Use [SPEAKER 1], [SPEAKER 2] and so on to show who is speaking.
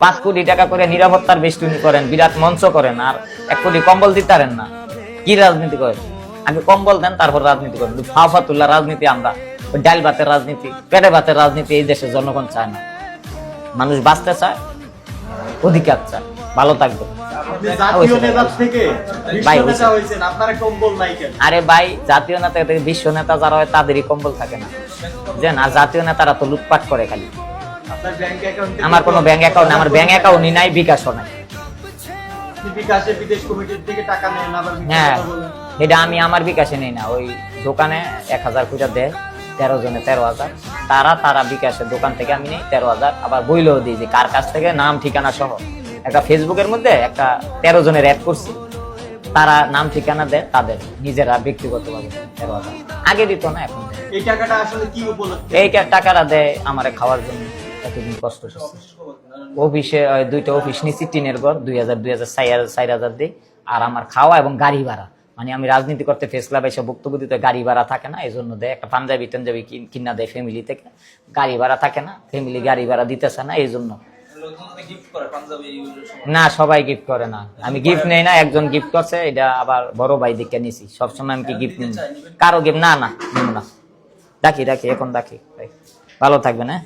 [SPEAKER 1] 5 কোটি টাকা করে নিরাপত্তার বেষ্টনী করেন, বিরাট মঞ্চ করেন, আর 1 কোটি কম্বল দিতে পারেন না। কি রাজনীতি করেন? আগে কম্বল দেন, তারপর রাজনীতি করেন। ফাফাতুল্লাহ রাজনীতি আমরা, ডাল ভাতের রাজনীতি, পেটে ভাতের রাজনীতি এই দেশের জনগণ চায় না। মানুষ বাঁচতে চায়, অধিকার চায়, ভালো থাকবে। আরে ভাই, জাতীয় নেতা থেকে বিশ্ব নেতা যারা হয় তাদেরই কম্বল থাকে না, বুঝলেন? আর জাতীয় নেতারা তো লুটপাট করে খালি। আমার কোনো ব্যাংক অ্যাকাউন্ট, আমার ব্যাংক অ্যাকাউন্টই নাই, বিকাশও নাই। হ্যাঁ, এটা আমি আমার বিকাশে নেই না, ওই দোকানে 1000 করে দেয়, 13 জনে 13,000, তারা বিকাশের দোকান থেকে আমি নেই 13,000। আবার বইলেও দিই যে কার কাছ থেকে, নাম ঠিকানা সহ। একটা ফেসবুকের মধ্যে একটা 13 জনের অ্যাড করছি, তারা নাম ঠিকানা দেয়, তাদের নিজেরা ব্যক্তিগতভাবে 13,000। আগে দিত না, এখন
[SPEAKER 2] এই টাকাটা আসলে কি উপলক্ষে?
[SPEAKER 1] এই টাকাটা দেয় আমারে খাওয়ার জন্য। এতদিন কষ্ট করছে অফিসে, 2টা অফিস নিচ্ছি, টিনের ঘর, 2,000 দিই। আর আমার খাওয়া এবং গাড়ি ভাড়া, মানে আমি রাজনীতি করতে ফেস ক্লাব এসে বক্তব্য দিতে গাড়ি ভাড়া থাকে না, এই জন্য দেয়। একটা পাঞ্জাবি টাঞ্জাবি কিনা দেয় ফ্যামিলি থেকে, গাড়ি ভাড়া থাকে না, ফ্যামিলি গাড়ি ভাড়া দিতেছে না, এই জন্য। না, সবাই গিফট করে না, আমি গিফট নেই না। একজন গিফট করছে, এটা আবার বড় ভাই দিকে নিছি। সবসময় আমি কি গিফট নিই? কারো গিফট না, না। ডাকি এখন ডাকি ভাই, ভালো থাকবেন। হ্যাঁ।